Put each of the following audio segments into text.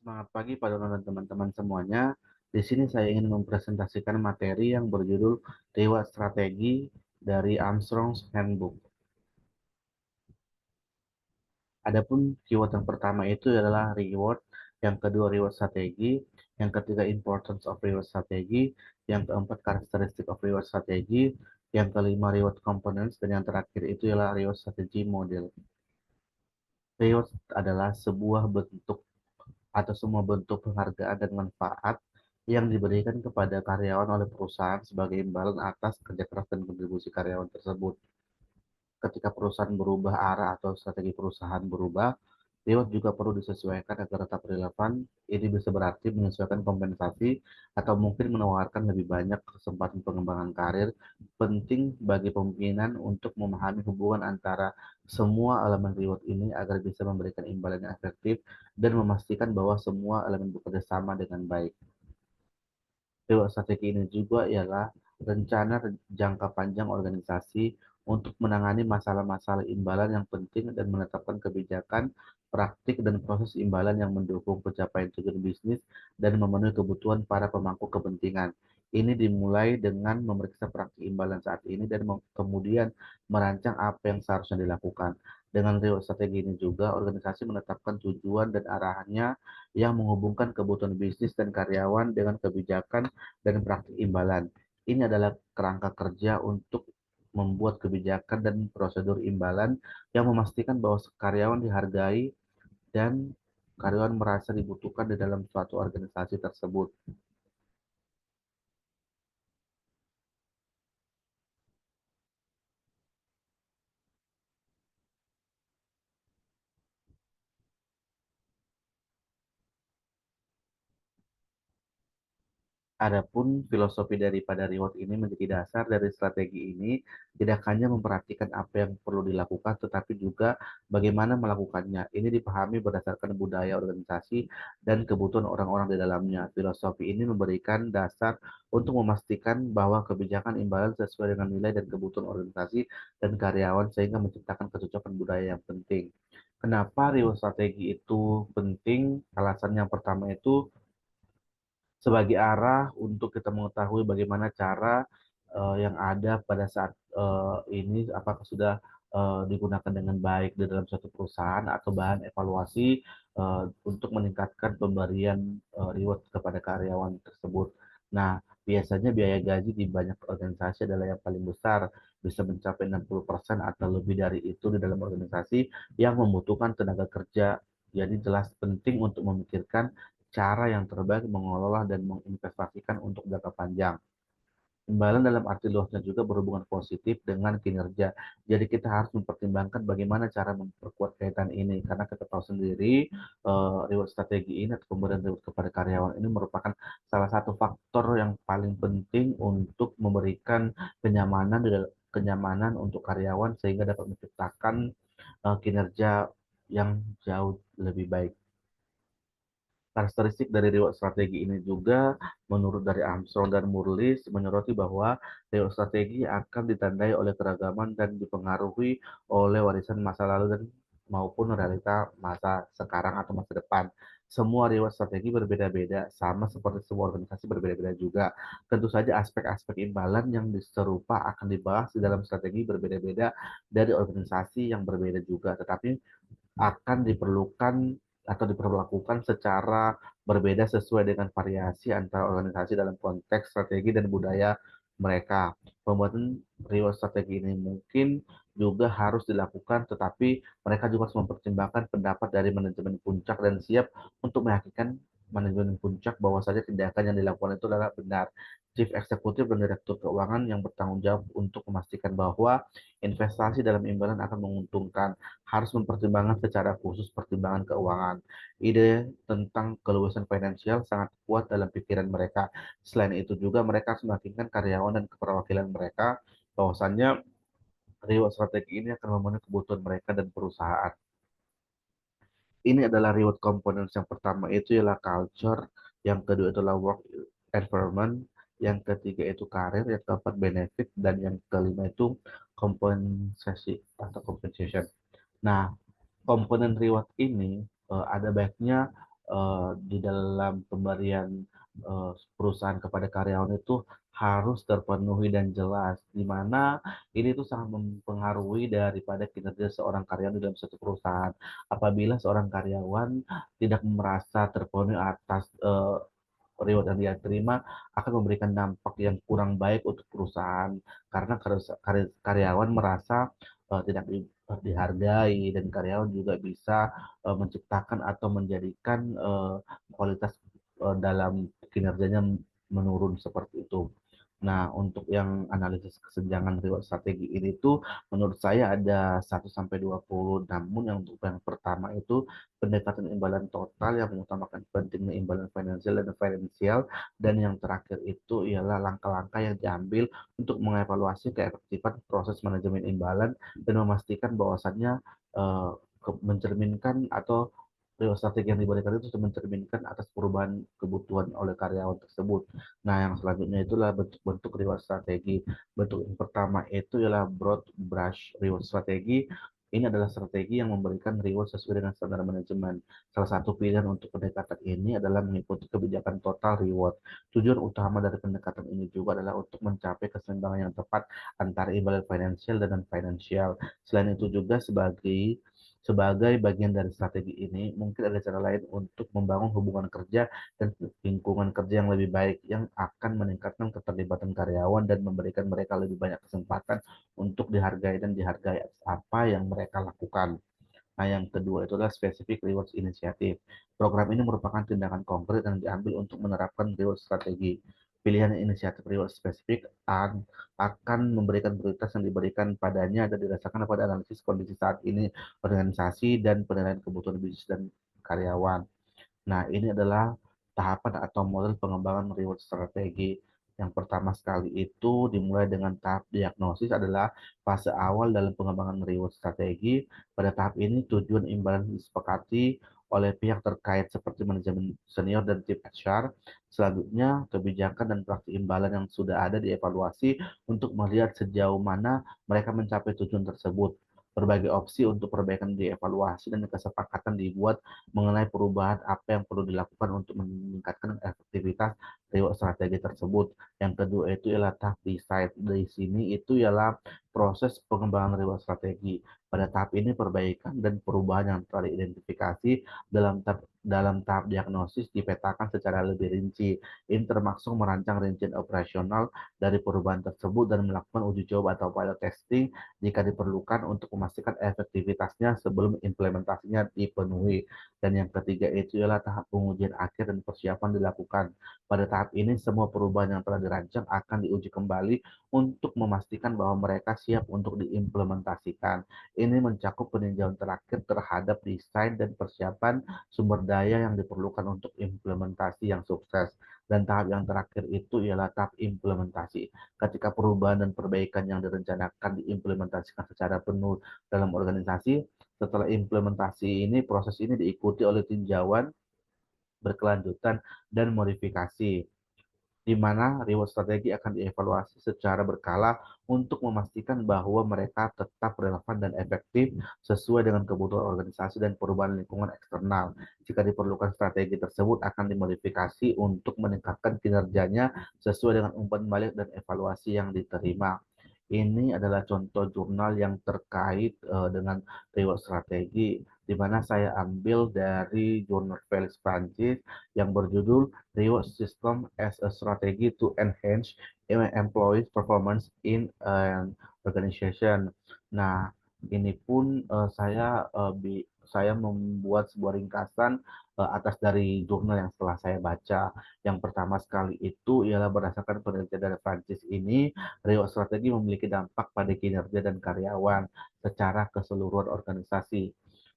Semangat pagi Pak Dono dan teman-teman semuanya. Di sini saya ingin mempresentasikan materi yang berjudul Reward Strategi dari Armstrong's Handbook. Adapun keyword yang pertama itu adalah reward, yang kedua reward strategi, yang ketiga importance of reward strategi, yang keempat characteristic of reward strategi, yang kelima reward components, dan yang terakhir itu adalah reward strategy model. Reward adalah sebuah bentuk atau semua bentuk penghargaan dan manfaat yang diberikan kepada karyawan oleh perusahaan sebagai imbalan atas kerja keras dan kontribusi karyawan tersebut. Ketika perusahaan berubah arah atau strategi perusahaan berubah, reward juga perlu disesuaikan agar tetap relevan. Ini bisa berarti menyesuaikan kompensasi atau mungkin menawarkan lebih banyak kesempatan pengembangan karir. Penting bagi pemimpinan untuk memahami hubungan antara semua elemen reward ini agar bisa memberikan imbalan yang efektif dan memastikan bahwa semua elemen bekerja sama dengan baik. Reward strategi ini juga ialah rencana jangka panjang organisasi untuk menangani masalah-masalah imbalan yang penting dan menetapkan kebijakan, praktik, dan proses imbalan yang mendukung pencapaian tujuan bisnis dan memenuhi kebutuhan para pemangku kepentingan. Ini dimulai dengan memeriksa praktik imbalan saat ini dan kemudian merancang apa yang seharusnya dilakukan. Dengan reward strategi ini juga, organisasi menetapkan tujuan dan arahannya yang menghubungkan kebutuhan bisnis dan karyawan dengan kebijakan dan praktik imbalan. Ini adalah kerangka kerja untuk membuat kebijakan dan prosedur imbalan yang memastikan bahwa karyawan dihargai dan karyawan merasa dibutuhkan di dalam suatu organisasi tersebut. Adapun filosofi daripada reward ini menjadi dasar dari strategi ini tidak hanya memperhatikan apa yang perlu dilakukan, tetapi juga bagaimana melakukannya. Ini dipahami berdasarkan budaya organisasi dan kebutuhan orang-orang di dalamnya. Filosofi ini memberikan dasar untuk memastikan bahwa kebijakan imbalan sesuai dengan nilai dan kebutuhan organisasi dan karyawan sehingga menciptakan kecocokan budaya yang penting. Kenapa reward strategi itu penting? Alasan yang pertama itu sebagai arah untuk kita mengetahui bagaimana cara yang ada pada saat ini apakah sudah digunakan dengan baik di dalam suatu perusahaan atau bahan evaluasi untuk meningkatkan pemberian reward kepada karyawan tersebut. Nah, biasanya biaya gaji di banyak organisasi adalah yang paling besar, bisa mencapai 60% atau lebih dari itu di dalam organisasi yang membutuhkan tenaga kerja. Jadi jelas penting untuk memikirkan cara yang terbaik mengelola dan menginvestasikan untuk jangka panjang. Imbalan dalam arti luasnya juga berhubungan positif dengan kinerja. Jadi kita harus mempertimbangkan bagaimana cara memperkuat kaitan ini. Karena kita tahu sendiri reward strategi ini atau pemberian reward kepada karyawan ini merupakan salah satu faktor yang paling penting untuk memberikan kenyamanan kenyamanan untuk karyawan sehingga dapat menciptakan kinerja yang jauh lebih baik. Karakteristik dari reward strategi ini juga, menurut dari Armstrong dan Murlis, menyoroti bahwa reward strategi akan ditandai oleh keragaman dan dipengaruhi oleh warisan masa lalu dan maupun realita masa sekarang atau masa depan. Semua reward strategi berbeda-beda, sama seperti semua organisasi berbeda-beda juga. Tentu saja aspek-aspek imbalan yang serupa akan dibahas di dalam strategi berbeda-beda dari organisasi yang berbeda juga, tetapi akan diperlukan atau diperlakukan secara berbeda sesuai dengan variasi antara organisasi dalam konteks strategi dan budaya mereka. Pembuatan reward strategi ini mungkin juga harus dilakukan, tetapi mereka juga harus mempertimbangkan pendapat dari manajemen puncak dan siap untuk meyakinkan manajemen puncak bahwa saja tindakan yang dilakukan itu adalah benar. Chief Eksekutif dan Direktur Keuangan yang bertanggung jawab untuk memastikan bahwa investasi dalam imbalan akan menguntungkan harus mempertimbangkan secara khusus pertimbangan keuangan. Ide tentang keluasan finansial sangat kuat dalam pikiran mereka. Selain itu juga mereka harus meyakinkan karyawan dan keperwakilan mereka bahwasannya reward strategi ini akan memenuhi kebutuhan mereka dan perusahaan. Ini adalah reward components. Yang pertama itu ialah culture, yang kedua itulah work environment, yang ketiga itu karir, yang keempat benefit, dan yang kelima itu kompensasi atau compensation. Nah, komponen reward ini ada baiknya di dalam pemberian perusahaan kepada karyawan itu harus terpenuhi dan jelas, di mana ini tuh sangat mempengaruhi daripada kinerja seorang karyawan di dalam suatu perusahaan. Apabila seorang karyawan tidak merasa terpenuhi atas reward yang dia terima, akan memberikan dampak yang kurang baik untuk perusahaan karena karyawan merasa tidak dihargai, dan karyawan juga bisa menciptakan atau menjadikan kualitas dalam kinerjanya menurun seperti itu. Nah, untuk yang analisis kesenjangan reward strategi ini tuh menurut saya ada 1 sampai 20. Namun yang untuk yang pertama itu pendekatan imbalan total yang mengutamakan pentingnya imbalan finansial dan finansial, dan yang terakhir itu ialah langkah-langkah yang diambil untuk mengevaluasi keefektifan proses manajemen imbalan dan memastikan bahwasannya eh, mencerminkan atau strategi yang diberikan itu mencerminkan atas perubahan kebutuhan oleh karyawan tersebut. Nah, yang selanjutnya itulah bentuk-bentuk reward strategi. Bentuk yang pertama itu ialah broad brush reward strategi. Ini adalah strategi yang memberikan reward sesuai dengan standar manajemen. Salah satu pilihan untuk pendekatan ini adalah mengikuti kebijakan total reward. Tujuan utama dari pendekatan ini juga adalah untuk mencapai keseimbangan yang tepat antara imbalan finansial dan non-finansial. Selain itu juga sebagai bagian dari strategi ini, mungkin ada cara lain untuk membangun hubungan kerja dan lingkungan kerja yang lebih baik yang akan meningkatkan keterlibatan karyawan dan memberikan mereka lebih banyak kesempatan untuk dihargai dan dihargai atas apa yang mereka lakukan. Nah, yang kedua itu adalah specific rewards initiative. Program ini merupakan tindakan konkret yang diambil untuk menerapkan reward strategi. Pilihan inisiatif reward spesifik akan memberikan prioritas yang diberikan padanya dan didasarkan pada analisis kondisi saat ini organisasi dan penilaian kebutuhan bisnis dan karyawan. Nah, ini adalah tahapan atau model pengembangan reward strategi. Yang pertama sekali itu dimulai dengan tahap diagnosis, adalah fase awal dalam pengembangan reward strategi. Pada tahap ini tujuan imbalan disepakati oleh pihak terkait seperti manajemen senior dan tim HR. Selanjutnya, kebijakan dan praktik imbalan yang sudah ada dievaluasi untuk melihat sejauh mana mereka mencapai tujuan tersebut. Berbagai opsi untuk perbaikan dievaluasi dan kesepakatan dibuat mengenai perubahan apa yang perlu dilakukan untuk meningkatkan efektivitas reward strategi tersebut. Yang kedua itu ialah tahap design. Di sini itu ialah proses pengembangan reward strategi. Pada tahap ini perbaikan dan perubahan yang telah diidentifikasi dalam tahap diagnosis dipetakan secara lebih rinci. Ini termasuk merancang rincian operasional dari perubahan tersebut dan melakukan uji coba atau pilot testing jika diperlukan untuk memastikan efektivitasnya sebelum implementasinya dipenuhi. Dan yang ketiga itu ialah tahap pengujian akhir dan persiapan dilakukan. Pada tahap ini, semua perubahan yang telah dirancang akan diuji kembali untuk memastikan bahwa mereka siap untuk diimplementasikan. Ini mencakup peninjauan terakhir terhadap desain dan persiapan sumber daya yang diperlukan untuk implementasi yang sukses. Dan tahap yang terakhir itu ialah tahap implementasi. Ketika perubahan dan perbaikan yang direncanakan diimplementasikan secara penuh dalam organisasi, setelah implementasi ini, proses ini diikuti oleh tinjauan berkelanjutan dan modifikasi, di mana reward strategi akan dievaluasi secara berkala untuk memastikan bahwa mereka tetap relevan dan efektif sesuai dengan kebutuhan organisasi dan perubahan lingkungan eksternal. Jika diperlukan, strategi tersebut akan dimodifikasi untuk meningkatkan kinerjanya sesuai dengan umpan balik dan evaluasi yang diterima. Ini adalah contoh jurnal yang terkait dengan reward strategi, di mana saya ambil dari jurnal Felix Prancis yang berjudul Reward System as a Strategy to Enhance Employees Performance in an Organization. Nah, ini pun saya membuat sebuah ringkasan atas dari jurnal yang setelah saya baca. Yang pertama sekali itu ialah berdasarkan penelitian dari Prancis ini, reward strategi memiliki dampak pada kinerja dan karyawan secara keseluruhan organisasi.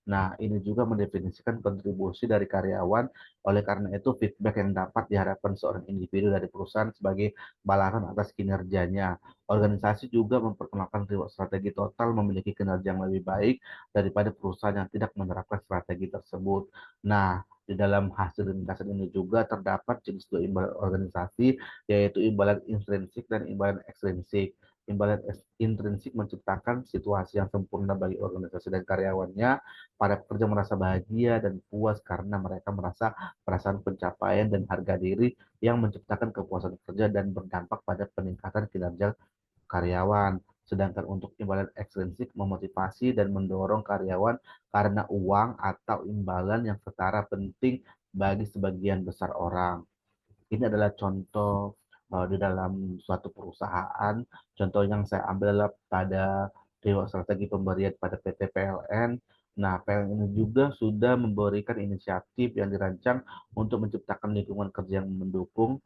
Nah, ini juga mendefinisikan kontribusi dari karyawan. Oleh karena itu, feedback yang dapat diharapkan seorang individu dari perusahaan sebagai balasan atas kinerjanya. Organisasi juga memperkenalkan reward strategi total memiliki kinerja yang lebih baik daripada perusahaan yang tidak menerapkan strategi tersebut. Nah, di dalam hasil ringkasan ini juga terdapat jenis dua imbalan organisasi, yaitu imbalan intrinsik dan imbalan ekstrinsik. Imbalan intrinsik menciptakan situasi yang sempurna bagi organisasi dan karyawannya. Para pekerja merasa bahagia dan puas karena mereka merasa perasaan pencapaian dan harga diri yang menciptakan kepuasan kerja dan berdampak pada peningkatan kinerja karyawan. Sedangkan untuk imbalan ekstrinsik memotivasi dan mendorong karyawan karena uang atau imbalan yang setara penting bagi sebagian besar orang. Ini adalah contoh di dalam suatu perusahaan. Contoh yang saya ambil adalah pada reward strategi pemberian pada PT PLN. Nah, PLN ini juga sudah memberikan inisiatif yang dirancang untuk menciptakan lingkungan kerja yang mendukung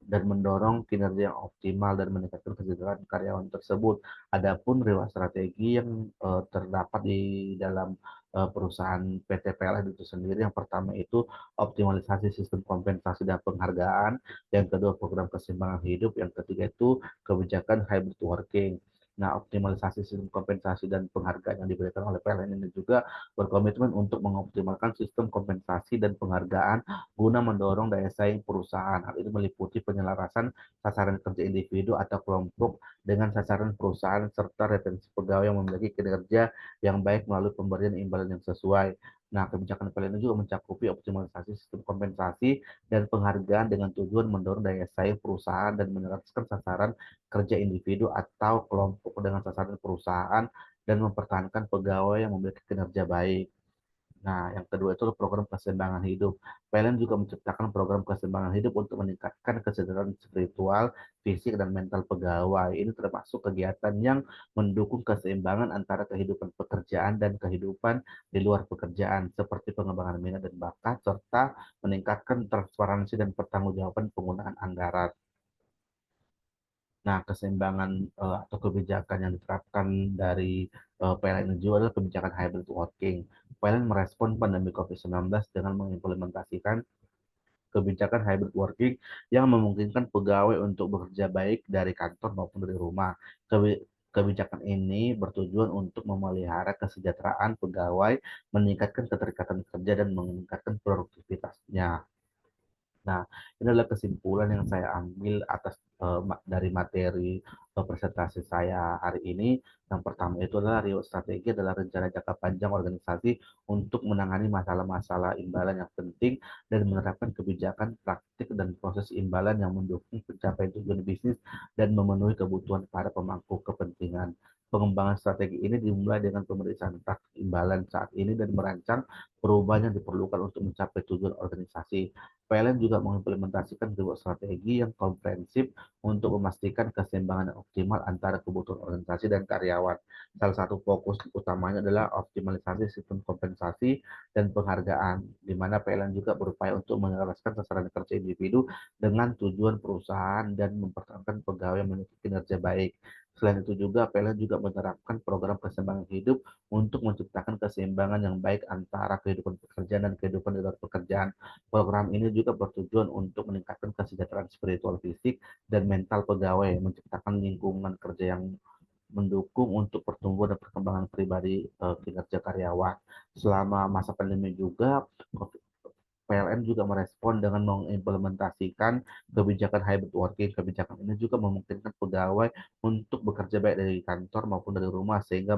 dan mendorong kinerja yang optimal dan meningkatkan kesejahteraan karyawan tersebut. Adapun reward strategi yang terdapat di dalam perusahaan PT PLN itu sendiri, yang pertama itu optimalisasi sistem kompensasi dan penghargaan, yang kedua program keseimbangan hidup, yang ketiga itu kebijakan hybrid working. Nah, optimalisasi sistem kompensasi dan penghargaan yang diberikan oleh PLN ini juga berkomitmen untuk mengoptimalkan sistem kompensasi dan penghargaan guna mendorong daya saing perusahaan. Hal ini meliputi penyelarasan sasaran kerja individu atau kelompok dengan sasaran perusahaan serta retensi pegawai yang memiliki kinerja yang baik melalui pemberian imbalan yang sesuai. Nah, kebijakan PLN juga mencakupi optimalisasi sistem kompensasi dan penghargaan dengan tujuan mendorong daya saing perusahaan dan menyelesaikan sasaran kerja individu atau kelompok dengan sasaran perusahaan dan mempertahankan pegawai yang memiliki kinerja baik. Nah, yang kedua itu program keseimbangan hidup. PLN juga menciptakan program keseimbangan hidup untuk meningkatkan kesejahteraan spiritual, fisik, dan mental pegawai. Ini termasuk kegiatan yang mendukung keseimbangan antara kehidupan pekerjaan dan kehidupan di luar pekerjaan, seperti pengembangan minat dan bakat, serta meningkatkan transparansi dan pertanggungjawaban penggunaan anggaran. Nah, keseimbangan atau kebijakan yang diterapkan dari PLN juga adalah kebijakan hybrid working. PLN merespon pandemi COVID-19 dengan mengimplementasikan kebijakan hybrid working yang memungkinkan pegawai untuk bekerja baik dari kantor maupun dari rumah. Kebijakan ini bertujuan untuk memelihara kesejahteraan pegawai, meningkatkan keterikatan kerja, dan meningkatkan produktivitasnya. Nah, ini adalah kesimpulan yang saya ambil atas dari materi presentasi saya hari ini. Yang pertama itu adalah reward strategi adalah rencana jangka panjang organisasi untuk menangani masalah-masalah imbalan yang penting dan menerapkan kebijakan praktik dan proses imbalan yang mendukung pencapaian tujuan bisnis dan memenuhi kebutuhan para pemangku kepentingan. Pengembangan strategi ini dimulai dengan pemeriksaan praktik imbalan saat ini dan merancang perubahan yang diperlukan untuk mencapai tujuan organisasi. PLN juga mengimplementasikan sebuah strategi yang komprehensif untuk memastikan keseimbangan yang optimal antara kebutuhan organisasi dan karyawan. Salah satu fokus utamanya adalah optimalisasi sistem kompensasi dan penghargaan, di mana PLN juga berupaya untuk menyelaraskan sasaran kerja individu dengan tujuan perusahaan dan mempertahankan pegawai yang memiliki kinerja baik. Selain itu juga PLN juga menerapkan program keseimbangan hidup untuk menciptakan keseimbangan yang baik antara kehidupan pekerjaan dan kehidupan di luar pekerjaan. Program ini juga bertujuan untuk meningkatkan kesejahteraan spiritual fisik dan mental pegawai, menciptakan lingkungan kerja yang mendukung untuk pertumbuhan dan perkembangan pribadi kinerja karyawan. Selama masa pandemi juga, PLN juga merespon dengan mengimplementasikan kebijakan hybrid working. Kebijakan ini juga memungkinkan pegawai untuk bekerja baik dari kantor maupun dari rumah sehingga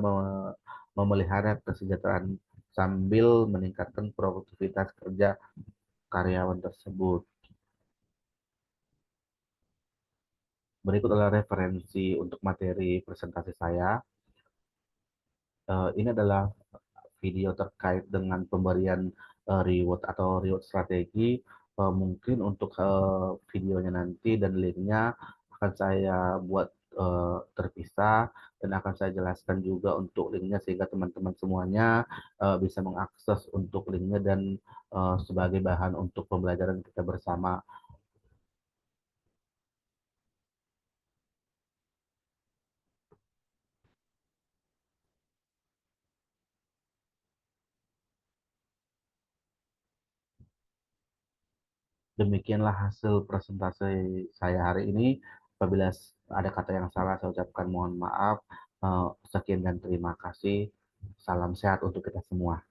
memelihara kesejahteraan sambil meningkatkan produktivitas kerja karyawan tersebut. Berikut adalah referensi untuk materi presentasi saya. Ini adalah video terkait dengan pemberian reward atau reward strategi. Mungkin untuk videonya nanti dan linknya akan saya buat terpisah dan akan saya jelaskan juga untuk linknya sehingga teman-teman semuanya bisa mengakses untuk linknya dan sebagai bahan untuk pembelajaran kita bersama. Demikianlah hasil presentasi saya hari ini. Apabila ada kata yang salah, saya ucapkan mohon maaf. Sekian dan terima kasih. Salam sehat untuk kita semua.